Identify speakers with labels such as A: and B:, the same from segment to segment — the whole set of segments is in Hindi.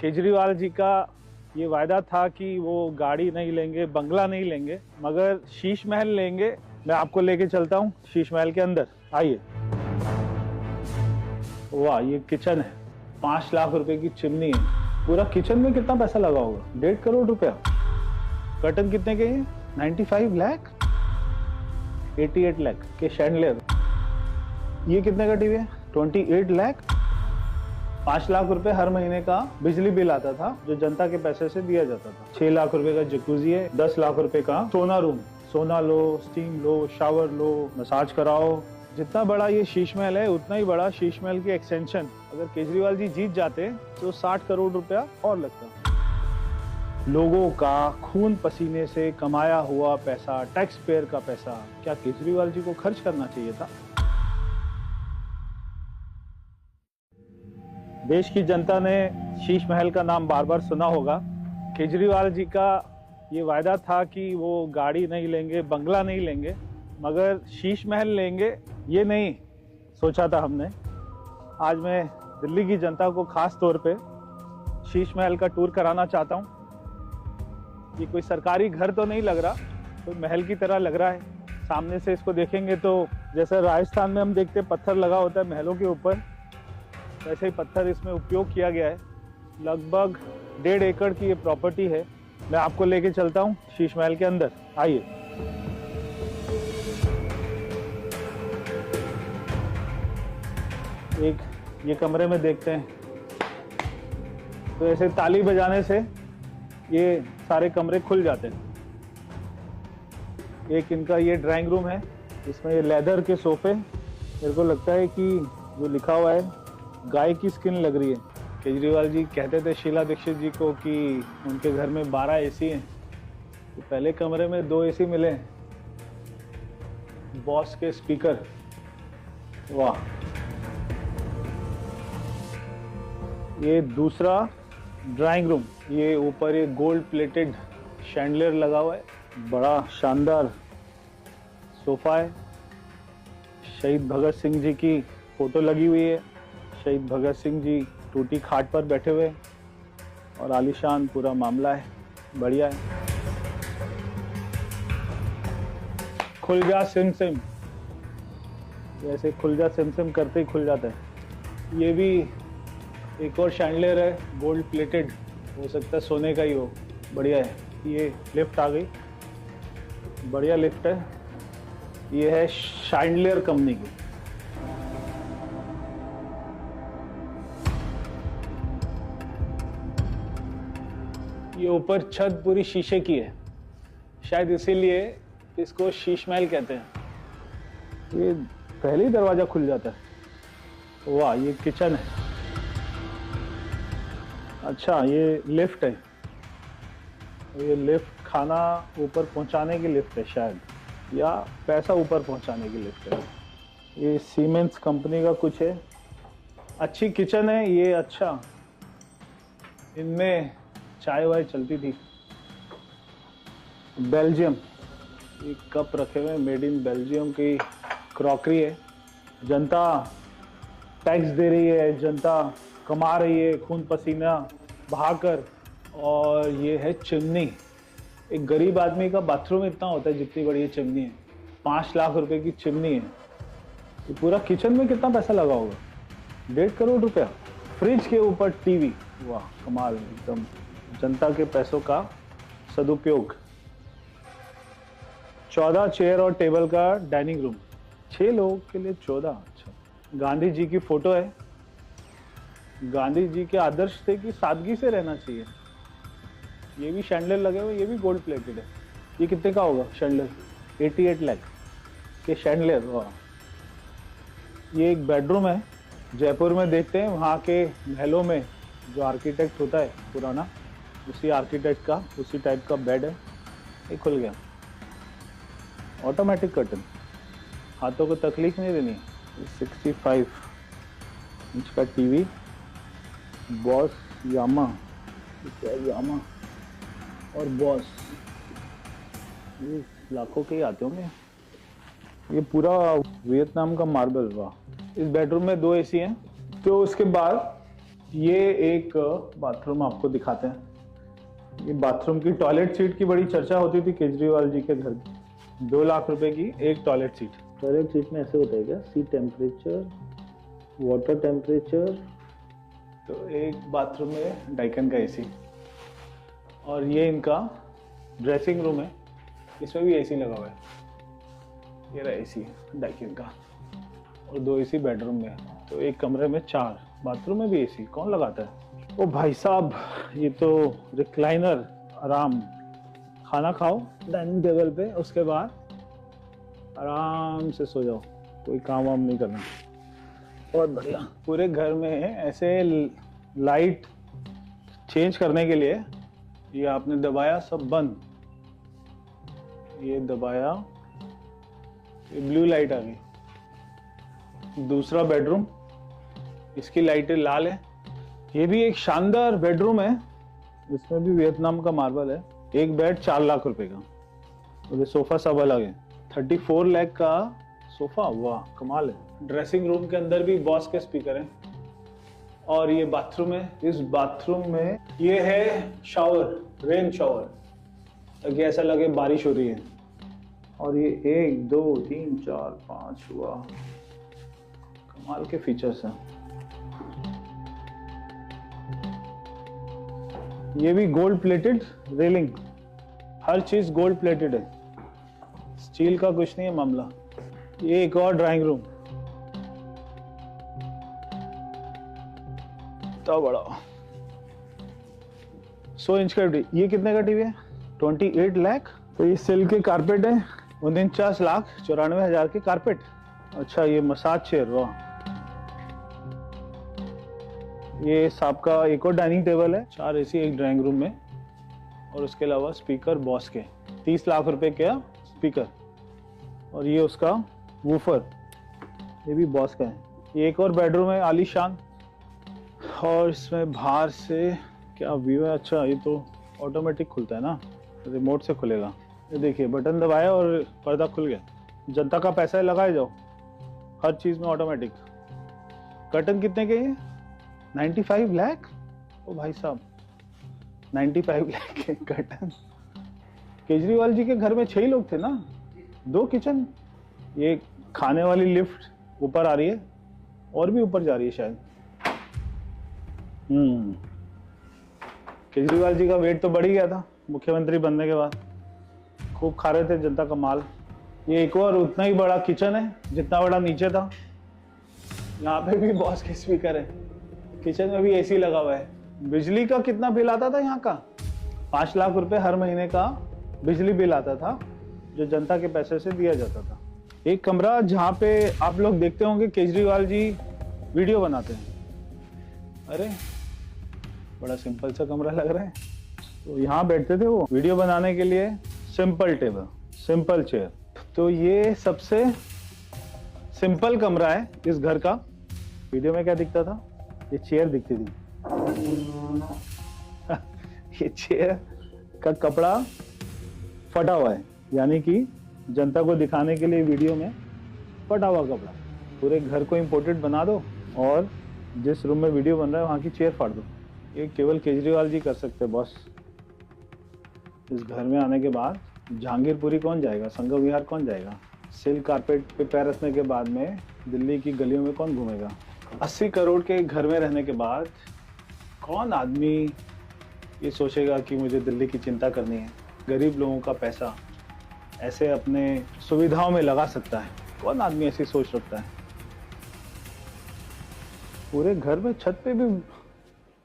A: केजरीवाल जी का ये वायदा था कि वो गाड़ी नहीं लेंगे, बंगला नहीं लेंगे, मगर शीश महल लेंगे। मैं आपको लेके चलता हूँ शीश महल के अंदर, आइए। वाह, ये किचन है, 5 लाख रुपए की चिमनी है। पूरा किचन में कितना पैसा लगा होगा? 1.5 करोड़ रुपया। कर्टन कितने के हैं? 95 लाख, 88 लाख के शैंडलियर। ये कितने का टीवी है? 28 लाख। 5 लाख रुपए हर महीने का बिजली बिल आता था, जो जनता के पैसे से दिया जाता था। 6 लाख रुपए का जकूजी है, 10 लाख रुपए का सोना रूम। सोना लो, स्टीम लो, शावर लो, मसाज कराओ। जितना बड़ा ये शीश महल है, उतना ही बड़ा शीश महल की एक्सटेंशन। अगर केजरीवाल जी जीत जाते तो 60 करोड़ रुपया और लगता। लोगों का खून पसीने से कमाया हुआ पैसा, टैक्स पेयर का पैसा, क्या केजरीवाल जी को खर्च करना चाहिए था? देश की जनता ने शीश महल का नाम बार बार सुना होगा। केजरीवाल जी का ये वायदा था कि वो गाड़ी नहीं लेंगे, बंगला नहीं लेंगे, मगर शीश महल लेंगे, ये नहीं सोचा था हमने। आज मैं दिल्ली की जनता को खास तौर पे शीश महल का टूर कराना चाहता हूँ। ये कोई सरकारी घर तो नहीं लग रहा, कोई महल की तरह लग रहा है। सामने से इसको देखेंगे तो जैसे राजस्थान में हम देखते पत्थर लगा होता है महलों के ऊपर, वैसे ही पत्थर इसमें उपयोग किया गया है। लगभग 1.5 एकड़ की ये प्रॉपर्टी है। मैं आपको लेके चलता हूँ शीश महल के अंदर, आइए। एक ये कमरे में देखते हैं, तो ऐसे ताली बजाने से ये सारे कमरे खुल जाते हैं। एक इनका ये ड्राइंग रूम है, इसमें ये लेदर के सोफे। मेरे को लगता है कि जो लिखा हुआ है गाय की स्किन लग रही है। केजरीवाल जी कहते थे शीला दीक्षित जी को कि उनके घर में 12 एसी हैं, तो पहले कमरे में 2 एसी मिले। बॉस के स्पीकर, वाह। ये दूसरा ड्राइंग रूम, ये ऊपर ये गोल्ड प्लेटेड शैंडलियर लगा हुआ है, बड़ा शानदार सोफा है। शहीद भगत सिंह जी की फोटो लगी हुई है। शहीद भगत सिंह जी टूटी खाट पर बैठे हुए और आलीशान पूरा मामला है, बढ़िया है। खुल जा सिम सिम, ऐसे खुल जा सिम सिम करते ही खुल जाता है। ये भी एक और शैंडलियर है, गोल्ड प्लेटेड, हो सकता है सोने का ही हो, बढ़िया है। ये लिफ्ट आ गई, बढ़िया लिफ्ट है। ये है शैंडलियर कंपनी की। ये ऊपर छत पूरी शीशे की है, शायद इसीलिए इसको शीश महल कहते हैं। ये पहले ही दरवाजा खुल जाता है। वाह, ये किचन है। अच्छा, ये लिफ्ट है। ये लिफ्ट खाना ऊपर पहुंचाने की लिफ्ट है शायद, या पैसा ऊपर पहुंचाने की लिफ्ट है। ये सीमेंस कंपनी का कुछ है। अच्छी किचन है ये। अच्छा, इनमें चाय वाय चलती थी। बेल्जियम, ये कप रखे हुए, मेड इन बेल्जियम की क्रॉकरी है। जनता टैक्स दे रही है, जनता कमा रही है खून पसीना बहाकर। और ये है चिमनी। एक गरीब आदमी का बाथरूम इतना होता है जितनी बड़ी ये चिमनी है। 5 लाख रुपए की चिमनी है। ये पूरा किचन में कितना पैसा लगा होगा? 1.5 करोड़ रुपया। फ्रिज के ऊपर टीवी, वाह कमाल, एकदम जनता के पैसों का सदुपयोग। 14 चेयर और टेबल का डाइनिंग रूम, 6 लोगों के लिए 14। अच्छा, गांधी जी की फोटो है। गांधी जी के आदर्श थे कि सादगी से रहना चाहिए। ये भी शैंडलियर लगे हुए, ये भी गोल्ड प्लेटेड है। ये कितने का होगा शैंडलियर? 88 लाख के शैंडलियर, वाह। ये एक बेडरूम है, जयपुर में देखते हैं वहाँ के महलों में जो आर्किटेक्ट होता है पुराना, उसी आर्किटेक्ट का उसी टाइप का बेड है। ये खुल गया, ऑटोमेटिक कर्टन, हाथों को तकलीफ नहीं देनी। 65 इंच का टीवी, बॉस यामा और बॉस, ये लाखों के ही आते होंगे। ये पूरा वियतनाम का मार्बल। वाह। इस बेडरूम में 2 एसी हैं। तो उसके बाद ये एक बाथरूम आपको दिखाते हैं। ये बाथरूम की टॉयलेट सीट की बड़ी चर्चा होती थी केजरीवाल जी के घर की। 2 लाख रुपए की एक टॉयलेट सीट। टॉयलेट सीट में ऐसे होता है क्या? सी टेम्परेचर, वाटर टेम्परेचर। तो एक बाथरूम में डाइकन का एसी, और ये इनका ड्रेसिंग रूम है, इसमें भी एसी लगा हुआ है। ये रहा एसी डाइकन का, और 2 एसी बेडरूम में। तो एक कमरे में 4, बाथरूम में भी एसी। कौन लगाता है? ओ भाई साहब, ये तो रिक्लाइनर, आराम। खाना खाओ डाइनिंग टेबल पे, उसके बाद आराम से सो जाओ, कोई काम वाम नहीं करना। बहुत बढ़िया। पूरे घर में ऐसे लाइट चेंज करने के लिए ये आपने दबाया, सब बंद। ये दबाया, ये ब्लू लाइट आ गई। दूसरा बेडरूम, इसकी लाइटें लाल है। ये भी एक शानदार बेडरूम है, इसमें भी वियतनाम का मार्बल है। एक बेड 4 लाख रुपए का, और ये सोफा सब अलग है। 34 लाख का सोफा, वाह कमाल है। ड्रेसिंग रूम के अंदर भी बॉस के स्पीकर हैं, और ये बाथरूम है। इस बाथरूम में ये है शावर, रेन शावर, ताकि ऐसा लगे बारिश हो रही है। और ये 1 2 3 4 5 हुआ, कमाल के फीचर्स हैं। ये भी गोल्ड प्लेटेड रेलिंग, हर चीज गोल्ड प्लेटेड है, स्टील का कुछ नहीं है मामला। ये एक और ड्राइंग रूम, तो बड़ा 100 इंच का टीवी। ये कितने का टीवी है? 28 लाख। तो ये सिल्क के कारपेट है, 49,94,000 के कारपेट। अच्छा, ये मसाज चेयर, वाह। ये सांप का एक और डाइनिंग टेबल है, 4 एसी एक ड्राइंग रूम में, और उसके अलावा स्पीकर बॉस के 30 लाख रुपए का स्पीकर। और ये उसका वूफर, ये भी बॉस का है। ये एक और बेडरूम है आलीशान, और इसमें बाहर से क्या व्यू है। अच्छा, ये तो ऑटोमेटिक खुलता है ना, रिमोट से खुलेगा। ये देखिए, बटन दबाया और पर्दा खुल गया। जनता का पैसा है, लगाए जाओ, हर चीज में ऑटोमेटिक। कर्टन कितने के हैं? 95 लाख। ओ भाई साहब, 95 लाख के कर्टन। केजरीवाल जी के घर में 6 ही लोग थे ना, 2 किचन। ये खाने वाली लिफ्ट ऊपर आ रही है, और भी ऊपर जा रही है शायद। केजरीवाल जी का वेट तो बढ़ ही गया था मुख्यमंत्री बनने के बाद, खूब खा रहे थे जनता का माल। ये एक और उतना ही बड़ा किचन है जितना बड़ा नीचे था। यहाँ पे भी बॉस के स्पीकर है, किचन में भी एसी लगा हुआ है। बिजली का कितना बिल आता था यहाँ का? 5 लाख रुपए हर महीने का बिजली बिल आता था, जो जनता के पैसे से दिया जाता था। एक कमरा जहाँ पे आप लोग देखते होंगे केजरीवाल जी वीडियो बनाते हैं। अरे बड़ा सिंपल सा कमरा लग रहा है। तो यहाँ बैठते थे वो वीडियो बनाने के लिए। Simple table, simple chair. तो ये सबसे सिंपल कमरा है इस घर का। वीडियो में क्या दिखता था? ये चेयर दिखती थी। ये चेयर का कपड़ा फटा हुआ है, यानी कि जनता को दिखाने के लिए वीडियो में फटा हुआ कपड़ा। पूरे घर को इम्पोर्टेड बना दो, और जिस रूम में वीडियो बन रहा है वहाँ की चेयर फाड़ दो। ये केवल केजरीवाल जी कर सकते हैं बॉस। इस घर में आने के बाद जहांगीरपुरी कौन जाएगा, संगम विहार कौन जाएगा? सिल्क कारपेट पे पैर रखने के बाद में दिल्ली की गलियों में कौन घूमेगा? 80 करोड़ के घर में रहने के बाद कौन आदमी ये सोचेगा कि मुझे दिल्ली की चिंता करनी है? गरीब लोगों का पैसा ऐसे अपने सुविधाओं में लगा सकता है? कौन आदमी ऐसी सोच रखता है? पूरे घर में छत पे भी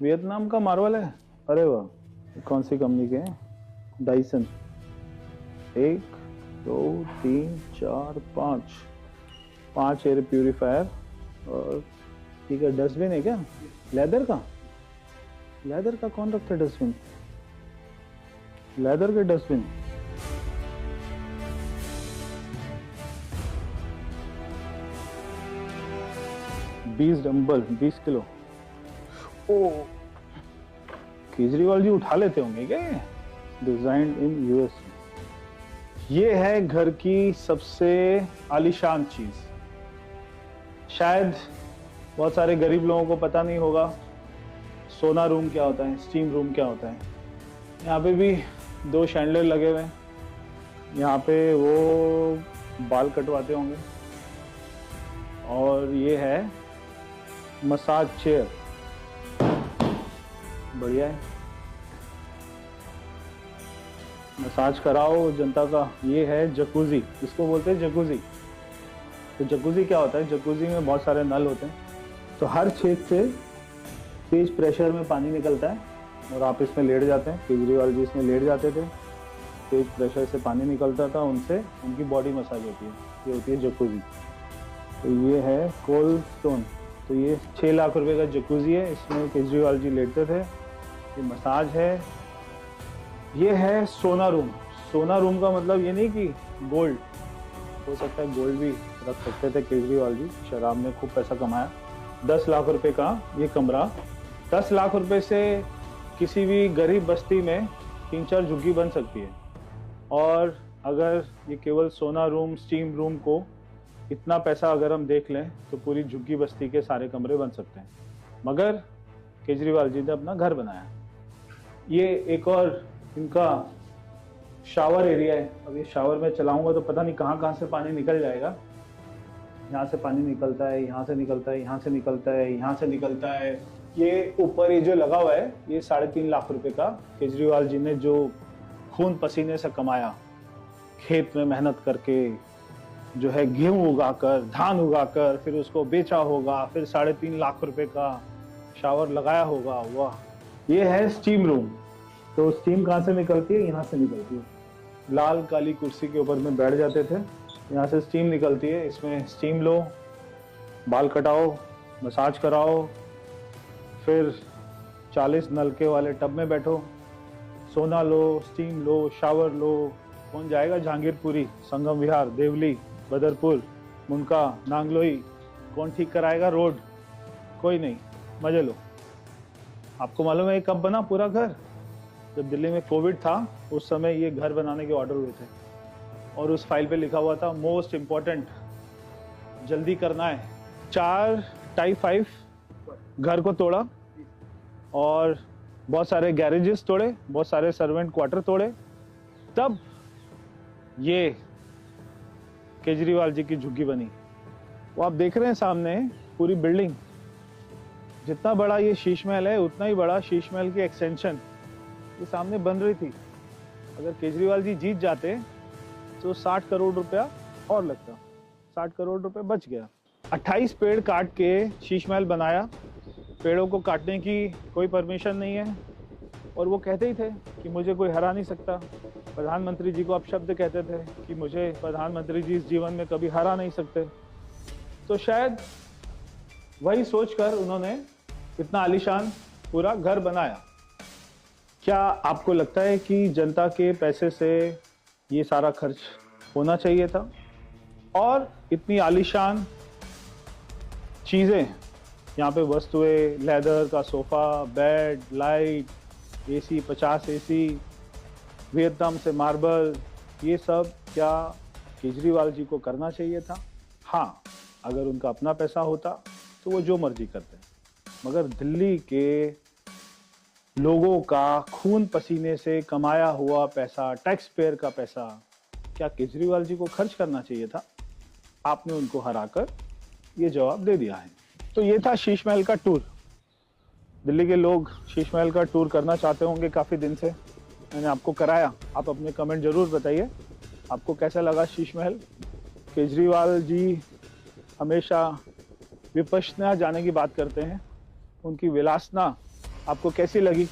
A: वियतनाम का मार्बल है। अरे वाह, कौन सी कंपनी के हैं? डाइसन। 1 2 3 4 5 air purifier. और ठीक है, डस्टबिन है क्या? लेदर का? लेदर का कौन रखता है डस्टबिन? लेदर के डस्टबिन। Dumbbell 20 kilo. ओ, केजरीवाल जी उठा लेते होंगे क्या? Designed in US. ये है घर की सबसे आलीशान चीज। शायद बहुत सारे गरीब लोगों को पता नहीं होगा सोना रूम क्या होता है, स्टीम रूम क्या होता है। यहाँ पे भी 2 शैंडलर लगे हुए हैं। यहाँ पे वो बाल कटवाते होंगे। और ये है मसाज चेयर, बढ़िया है, मसाज कराओ जनता का। ये है जकूजी, इसको बोलते हैं जकूजी। तो जकूजी क्या होता है? जकूजी में बहुत सारे नल होते हैं, तो हर छेद से तेज प्रेशर में पानी निकलता है और आप इसमें लेट जाते हैं। केजरीवाल जी इसमें लेट जाते थे, तेज प्रेशर से पानी निकलता था, उनसे उनकी बॉडी मसाज होती है। ये होती है जकूजी। तो ये है कोल्ड स्टोन। तो ये 6 लाख रुपए का जकूजी है, इसमें केजरीवाल जी लेटते थे। ये मसाज है। ये है सोना रूम। सोना रूम का मतलब ये नहीं कि गोल्ड, हो सकता है गोल्ड भी रख सकते थे केजरीवाल जी। शराब में खूब पैसा कमाया। 10 लाख रुपए का ये कमरा। 10 लाख रुपए से किसी भी गरीब बस्ती में 3-4 झुग्गी बन सकती है। और अगर ये केवल सोना रूम, स्टीम रूम को इतना पैसा अगर हम देख लें तो पूरी झुग्गी बस्ती के सारे कमरे बन सकते हैं। मगर केजरीवाल जी ने अपना घर बनाया। ये एक और इनका शावर एरिया है। अब ये शावर में चलाऊंगा तो पता नहीं कहाँ कहाँ से पानी निकल जाएगा। यहाँ से पानी निकलता है, यहाँ से निकलता है, यहाँ से निकलता है, यहाँ से निकलता है। ये ऊपर ये जो लगा हुआ है ये 3.5 लाख रुपए का केजरीवाल जी ने जो खून पसीने से कमाया, खेत में मेहनत करके जो है गेहूं उगाकर, धान उगाकर, फिर उसको बेचा होगा, फिर 3.5 लाख रुपए का शावर लगाया होगा। वाह। ये है स्टीम रूम। तो स्टीम कहाँ से निकलती है? यहाँ से निकलती है। लाल काली कुर्सी के ऊपर में बैठ जाते थे, यहाँ से स्टीम निकलती है। इसमें स्टीम लो, बाल कटाओ, मसाज कराओ, फिर 40 नलके वाले टब में बैठो, सोना लो, स्टीम लो, शावर लो। कौन जाएगा जहांगीरपुरी, संगम विहार, देवली, बदरपुर, मुनका, नांगलोई? कौन ठीक कराएगा रोड? कोई नहीं, मजे लो। आपको मालूम है कब बना पूरा घर? जब दिल्ली में कोविड था उस समय ये घर बनाने के ऑर्डर हुए थे और उस फाइल पे लिखा हुआ था मोस्ट इम्पोर्टेंट, जल्दी करना है। 4 टाइप 5 घर को तोड़ा और बहुत सारे गैरेजेस तोड़े, बहुत सारे सर्वेंट क्वार्टर तोड़े, तब ये केजरीवाल जी की झुग्गी बनी। वो आप देख रहे हैं सामने पूरी बिल्डिंग। जितना बड़ा ये शीश महल है उतना ही बड़ा शीश महल की एक्सटेंशन ये सामने बन रही थी। अगर केजरीवाल जी जीत जाते तो 60 करोड़ रुपया और लगता। 60 करोड़ रुपए बच गया। 28 पेड़ काट के शीश महल बनाया। पेड़ों को काटने की कोई परमिशन नहीं है और वो कहते ही थे कि मुझे कोई हरा नहीं सकता। प्रधानमंत्री जी को आप शब्द कहते थे कि मुझे प्रधानमंत्री जी इस जीवन में कभी हरा नहीं सकते। तो शायद वही सोचकर उन्होंने इतना आलीशान पूरा घर बनाया। क्या आपको लगता है कि जनता के पैसे से ये सारा खर्च होना चाहिए था? और इतनी आलीशान चीज़ें, यहाँ पे वस्तुएं, लेदर का sofa, bed, light, AC, 50 AC, Vietnam से मार्बल, ये सब क्या केजरीवाल जी को करना चाहिए था? हाँ, अगर उनका अपना पैसा होता तो वो जो मर्जी करते। मगर दिल्ली के लोगों का खून पसीने से कमाया हुआ पैसा, टैक्स पेयर का पैसा, क्या केजरीवाल जी को खर्च करना चाहिए था? आपने उनको हराकर ये जवाब दे दिया है। तो ये था शीश महल का टूर। दिल्ली के लोग शीश महल का टूर करना चाहते होंगे काफ़ी दिन से, मैंने आपको कराया। आप अपने कमेंट जरूर बताइए आपको कैसा लगा शीश महल। केजरीवाल जी हमेशा विपश्यना जाने की बात करते हैं, उनकी विलासना आपको कैसी लगी?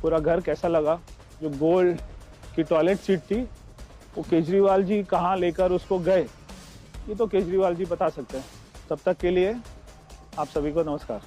A: पूरा घर कैसा लगा? जो गोल्ड की टॉयलेट सीट थी वो केजरीवाल जी कहाँ लेकर उसको गए, ये तो केजरीवाल जी बता सकते हैं। तब तक के लिए आप सभी को नमस्कार।